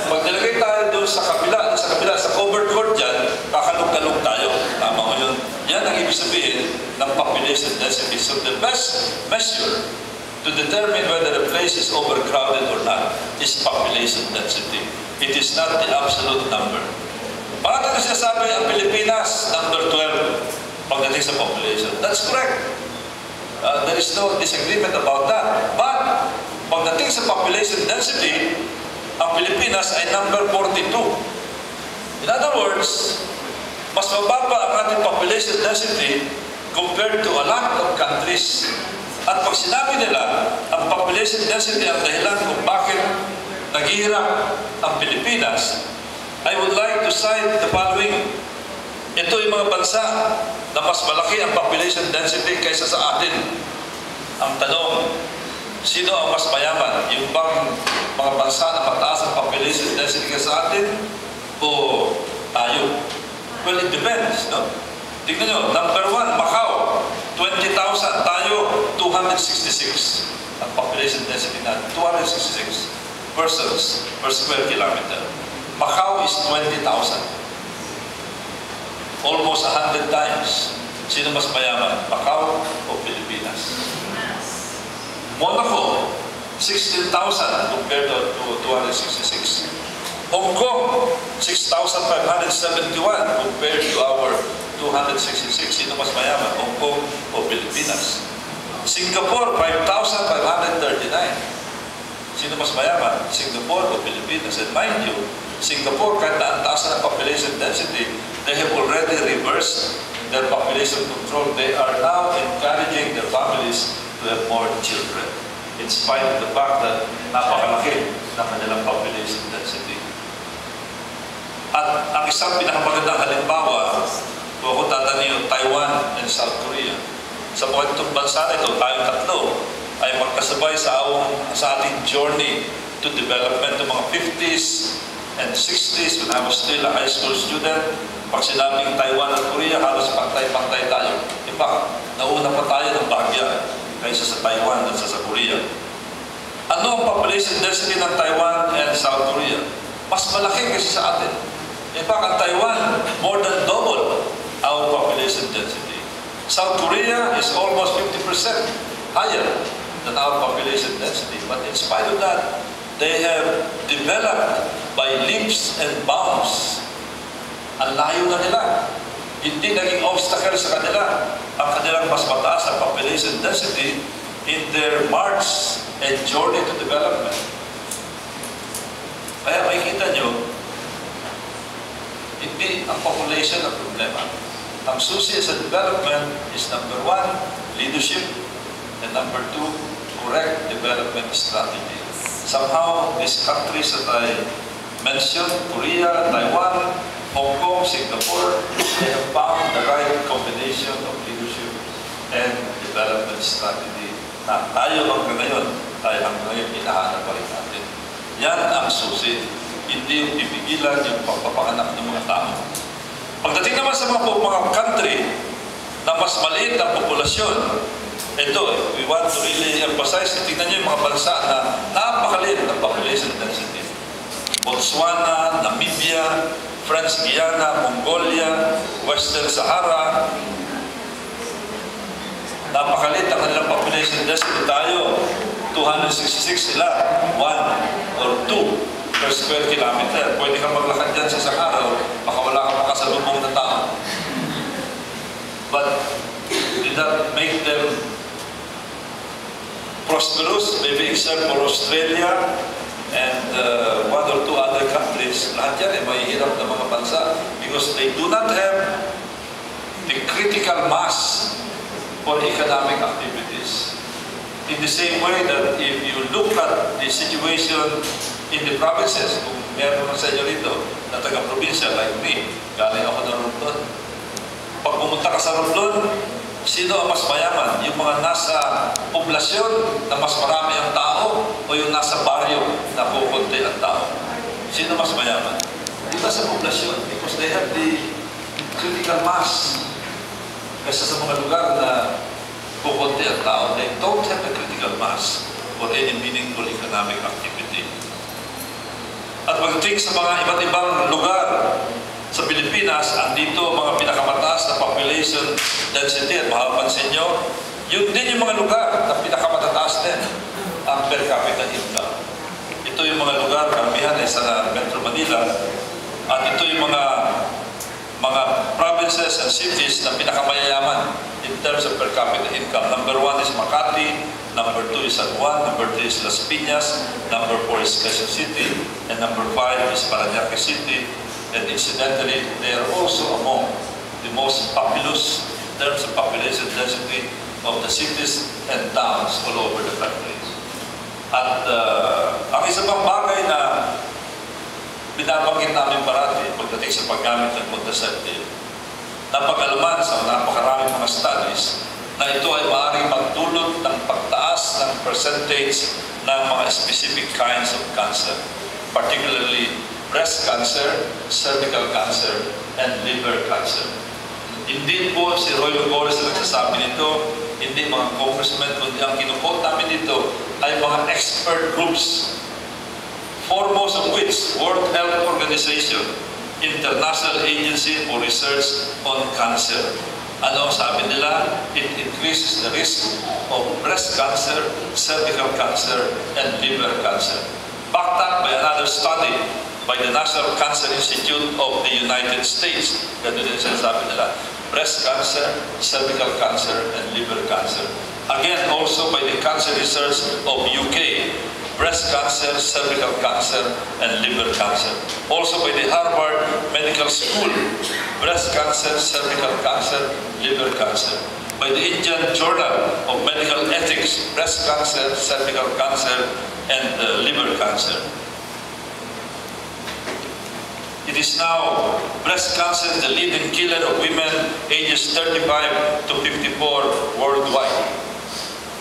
C: Pag nilagay tayo doon sa kabila, sa covered court dyan, kakalog-kalog tayo. Tama mo yun? Yan ang ibig sabihin ng population density. So the best measure to determine whether a place is overcrowded or not is population density. It is not the absolute number. Bakit ko sinasabi ang Pilipinas, number 12, pagdating sa population? That's correct. There is no disagreement about that. But, pagdating sa population density, ang Pilipinas ay number 42. In other words, mas mababa ang ating population density compared to a lot of countries. At pag sinabi nila, ang population density ang dahilan kung bakit naghihirap ang Pilipinas, I would like to cite the following. Ito yung mga bansa na mas malaki ang population density kaysa sa atin. Ang tanong, sino ang mas mayaman? Yung bang mga bansa na mataas ang population density kaysa sa atin? O tayo? Well, it depends, no? Tingnan nyo, number 1, Macau, 20,000. Tayo, 266. Ang population density natin, 266 persons per square kilometer. Macau is 20,000. Almost 100 times. Sino mas mayaman? Macau o Pilipinas? Monaco, 16,000 compared to 266. Hong Kong, 6,571 compared to our 266. Sino mas mayaman? Hong Kong o Pilipinas? Singapore, 5,539. Sino mas mayaman? Singapore o Pilipinas? And mind you, Singapore, kahit na ang taas ng population density, they have already reversed their population control. They are now encouraging their families to have more children, in spite of the fact that napakalaki ng kanilang population density. At ang isang pinakamagandang halimbawa, kung ako tatanungin yung Taiwan and South Korea, sa mga itong bansa na ito, tayong tatlo, ay magkasabay sa ating journey to development ng mga 50s and 60s when I was still a high school student. Pag sinabing Taiwan at Korea, halos pantay-pantay tayo. In fact, nauna pa tayo ng bahagya kaysa sa Taiwan at sa Korea. Ano ang population density ng Taiwan and South Korea? Mas malaki kaysa sa atin. In fact, ang Taiwan, more than double our population density. South Korea is almost 50% higher than our population density. But in spite of that, they have developed by leaps and bounds. Ang layo na nila. Hindi naging obstacle sa kanila ang kanilang mas mataas na population density in their march and journey to development. Kaya makikita nyo, hindi ang population ang problema. Ang susi sa development is number 1, leadership, and number 2, correct development strategy. Somehow, these countries that I mentioned, Korea, Taiwan, Hong Kong, Singapore, they have found the right combination of leadership and development strategy na tayo hanggang ngayon, hinahanap pa rin natin. Yan ang susi. Hindi yung ipigilan yung pagpapanganak ng mga tao. Pagdating naman sa mga country na mas maliit ang populasyon, ito, we want to really emphasize, tingnan nyo yung mga bansa na napakaliit ng population density. Botswana, Namibia, French Guiana, Mongolia, Western Sahara. Napakaliit ang kanilang population density. Tayo, 266 sila, 1 or 2 per square kilometer. Pwede kang maglakad dyan sa isang araw, baka wala kang makasalubong na tao. But did that make them prosperous? Maybe except for Australia and 1 or 2 other countries. Lahat yan ay mahihirap na mga bansa because they do not have the critical mass for economic activities. In the same way that if you look at the situation in the provinces, kung meron sa inyo rito na taga-probinsya like me, galing ako na Romblon. Pag pumunta ka sa Romblon, sino ang mas mayaman? Yung mga nasa poblasyon na mas marami ang tao o yung nasa baryo na kukunti ang tao? Sino mas mayaman? Yung nasa poblasyon because they have the critical mass. Kaysa sa mga lugar na kukunti ang tao, they don't have the critical mass for any meaningful economic activity. At pagdating sa mga iba't ibang lugar sa Pilipinas, andito mga pinakamataas na population density at mapapansin nyo, yun din yung mga lugar na pinakamatataas din ang per capita income. Ito yung mga lugar, karamihan ay sa Metro Manila, at ito yung mga provinces and cities na pinakamayayaman in terms of per capita income. Number 1 is Makati, number 2 is San Juan, number 3 is Las Piñas, number 4 is Quezon City, and number 5 is Parañaque City. And incidentally, they are also among the most populous terms of population density of the cities and towns all over the country. At ang isa pang bagay na binabanggit namin parati pagdating sa paggamit ng contraceptive, napag-alaman sa napakaraming mga studies na ito ay maaaring magdulot ng pagtaas ng percentage ng mga specific kinds of cancer, particularly breast cancer, cervical cancer, and liver cancer. Hindi po si Roy Lugores na nagsasabi nito, hindi mga congressmen, kundi ang kinukot namin dito ay mga expert groups, foremost of which World Health Organization, International Agency for Research on Cancer. Ano sabi nila? It increases the risk of breast cancer, cervical cancer, and liver cancer. Backed up by another study by the National Cancer Institute of the United States. Ganito din sinasabi nila. Breast cancer, cervical cancer, and liver cancer. Again, also by the Cancer Research of UK. Breast cancer, cervical cancer, and liver cancer. Also by the Harvard Medical School. Breast cancer, cervical cancer, liver cancer. By the Indian Journal of Medical Ethics. Breast cancer, cervical cancer, and liver cancer. It is now, breast cancer is the leading killer of women ages 35 to 54 worldwide.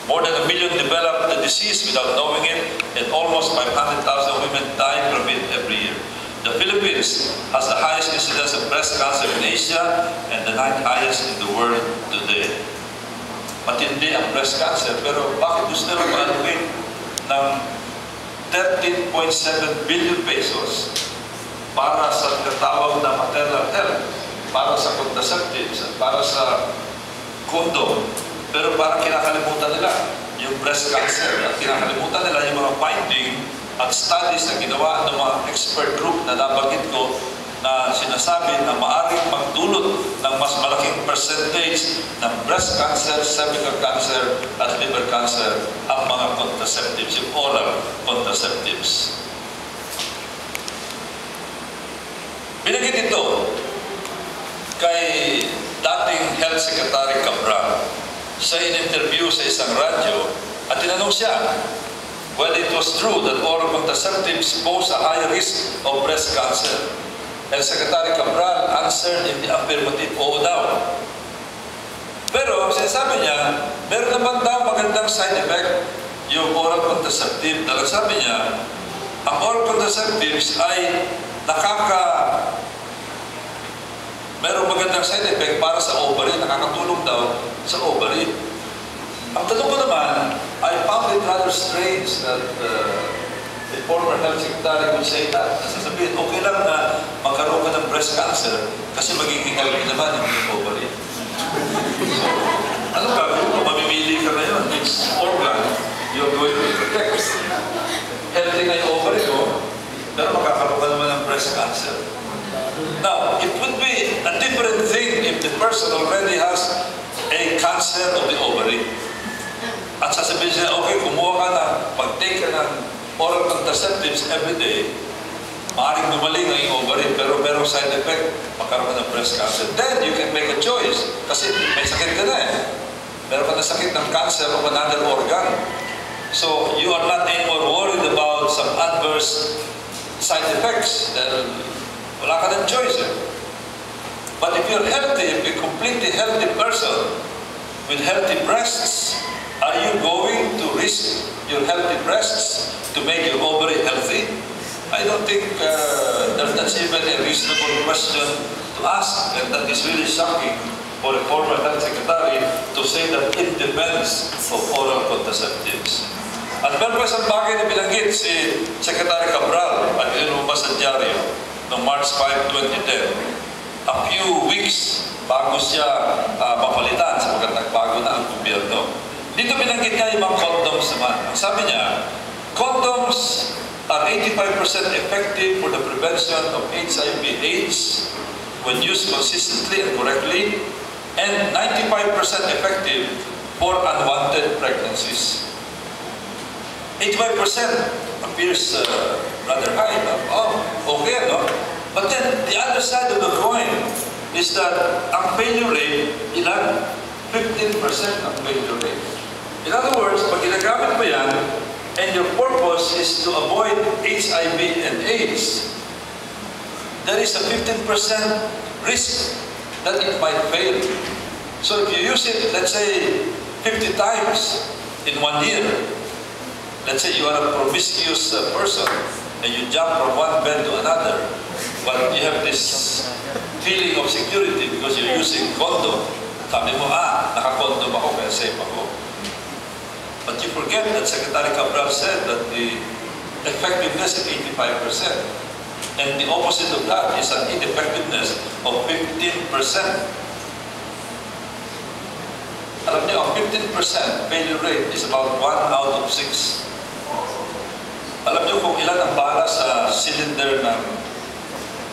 C: More than 1 million develop the disease without knowing it, and almost 500,000 women die from it every year. The Philippines has the highest incidence of breast cancer in Asia and the 9th highest in the world today. Matindi ang breast cancer, pero bakit gusto nila mag-allocate ng 13.7 billion pesos para sa tinatawag na maternal health, para sa contraceptives, para sa condom. Pero parang kinakalimutan nila yung breast cancer at kinakalimutan nila yung mga finding at studies na ginawa ng mga expert group na nabanggit ko na sinasabi na maaaring magdulot ng mas malaking percentage ng breast cancer, cervical cancer, at liver cancer ang mga contraceptives, yung oral contraceptives. Binigit ito kay dating Health Secretary Cabral sa in-interview sa isang radyo at tinanong siya whether it was true that oral contraceptives pose a high risk of breast cancer. And Secretary Cabral answered in the affirmative, oo daw. Pero sinasabi niya, meron naman daw magandang side effect yung oral contraceptive. Dahil sabi niya, ang oral contraceptives ay merong magandang side effect para sa ovary, nakakatulong daw sa ovary. Ang tanong ko naman, I found it rather strange that the former health secretary would say that. Sasabihin, okay lang na magkaroon ka ng breast cancer kasi magiging healthy naman yung ovary. So, ano gagawin mo? Mamimili ka na yun. It's organ. You're going to protect. Healthy na yung ovary mo, pero magkakaroon ka naman ng breast cancer. Now, it would be a different thing if the person already has a cancer of the ovary. At sasabihin siya, okay, kumuha ka na, pag-take ka ng oral contraceptives every day, maaaring gumaling ang iyong ovary, pero merong side effect, magkaroon ka ng breast cancer. Then, you can make a choice. Kasi may sakit ka na eh. Meron ka na sakit ng cancer of another organ. So, you are not anymore worried about some adverse side effects. Wala ka ng choice eh. But if you're healthy, if you're a completely healthy person with healthy breasts, are you going to risk your healthy breasts to make your ovary healthy? I don't think that's even a reasonable question to ask, and that is really shocking for a former health secretary to say that it depends of oral contraceptives. At meron pa isang bagay na binanggit si Secretary Cabral at inilumabas sa dyaryo noong March 5, 2010. A few weeks bago siya mapalitan sapagkat nagbago na ang gobyerno. Dito binanggit niya yung mga condoms naman. Sabi niya, condoms are 85% effective for the prevention of HIV/AIDS when used consistently and correctly, and 95% effective for unwanted pregnancies. 85% appears rather high. Oh, okay, no? But then the other side of the coin, is that ang failure rate, ilan? 15% ang failure rate. In other words, pag ginagamit mo yan, and your purpose is to avoid HIV and AIDS, there is a 15% risk that it might fail. So if you use it, let's say, 50 times in 1 year, let's say you are a promiscuous person, and you jump from one bed to another, but you have this feeling of security because you're using condom. Sabi mo, naka-condom ako kaya safe ako. But you forget that Secretary Cabral said that the effectiveness is 85%. And the opposite of that is an ineffectiveness of 15%. Alam niyo, ang 15% failure rate is about 1 out of 6. Alam niyo kung ilan ang bala sa cylinder ng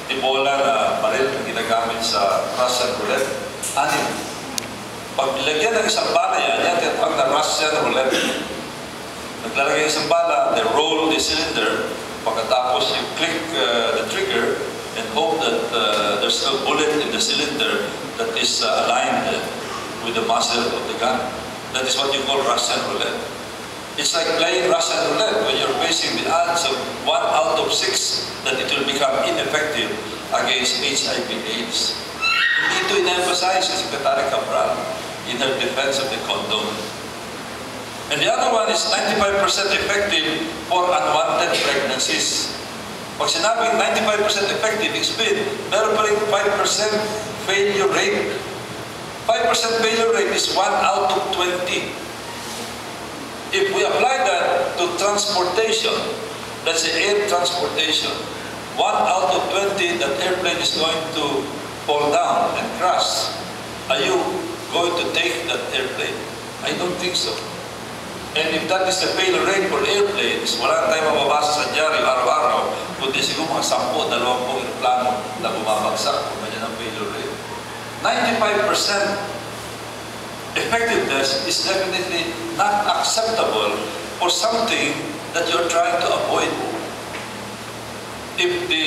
C: tibola na baril na ginagamit sa Russian roulette? 6. Pag nilagyan ng isang bala yan tinatawag na Russian roulette. Naglalagay isang bala, they roll the cylinder, pagkatapos you click the trigger and hope that there's a bullet in the cylinder that is aligned with the muzzle of the gun. That is what you call Russian roulette. It's like playing Russian roulette when you're facing the odds of 1 out of 6 that it will become ineffective against HIV/AIDS. Hindi ito in-emphasize si Secretary Cabral in her defense of the condom. And the other one is 95% effective for unwanted pregnancies. Pag sinabing 95% effective, explain, meron pa rin 5% failure rate. 5% failure rate is 1 out of 20. If we apply that to transportation, let's say air transportation, 1 out of 20 that airplane is going to fall down and crash. Are you going to take that airplane? I don't think so. And if that is the failure rate for airplanes, wala tayong mababasa sa dyaryo araw-araw, kundi siguro mga 10, 20 aeroplano na bumabagsak kung ganyan ang failure rate. 95% effectiveness is definitely not acceptable for something that you're trying to avoid. If the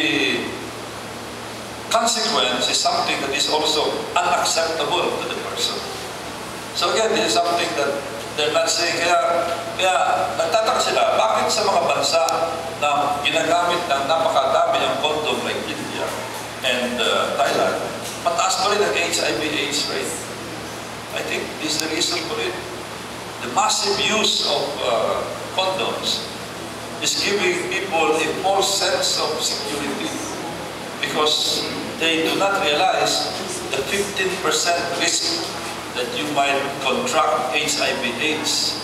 C: consequence is something that is also unacceptable to the person. So again, this is something that they're not saying. Kaya nagtataka sila, bakit sa mga bansa na ginagamit ng napakadami ng condom like India and Thailand, mataas pa rin ang HIV/AIDS rate? I think this is the reason for it. The massive use of condoms is giving people a false sense of security because they do not realize the 15% risk that you might contract HIV/AIDS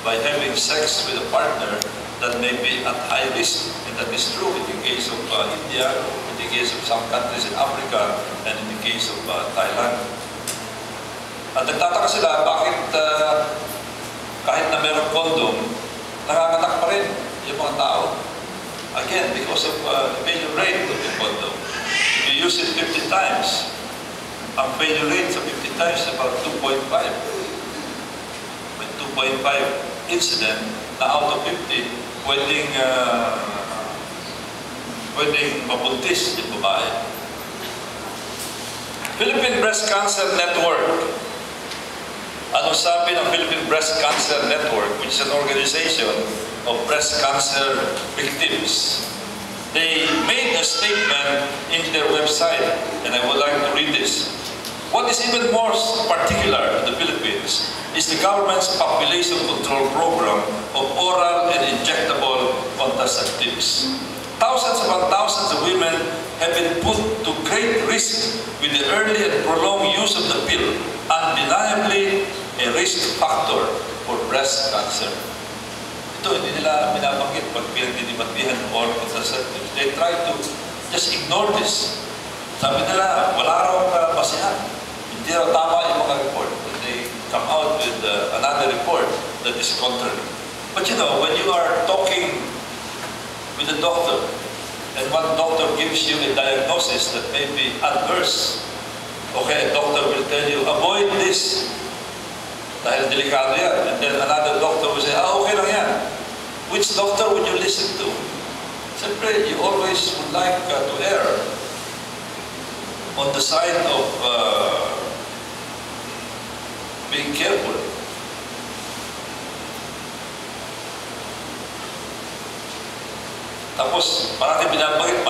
C: by having sex with a partner that may be at high risk. And that is true in the case of India, in the case of some countries in Africa, and in the case of Thailand. At nagtataka sila, bakit kahit na mayroong condom, nanganganak pa rin yung mga tao. Again, because of the failure rate of the condom. If you use it 50 times, ang failure rate sa 50 times is about 2.5. With 2.5 incident na out of 50, pwedeng mabuntis yung babae. Philippine Breast Cancer Network. Ano sabi ng Philippine Breast Cancer Network, which is an organization of breast cancer victims? They made a statement in their website, and I would like to read this. What is even more particular to the Philippines is the government's population control program of oral and injectable contraceptives. Thousands upon thousands of women have been put to great risk with the early and prolonged use of the pill, undeniably a risk factor for breast cancer. Ito, hindi nila binabanggit pag pinagdidibatihan ng oral contraceptives. They try to just ignore this. Sabi nila, wala raw basihan. Hindi raw tama yung mga report. But they come out with another report that is contrary. But you know, when you are talking with a doctor, and one doctor gives you a diagnosis that may be adverse, okay, a doctor will tell you, avoid this, dahil delikado yan. And then another doctor will say, okay lang yan. Which doctor would you listen to? Siyempre, you always would like to err. on the side of being careful. Tapos, parang binabagit,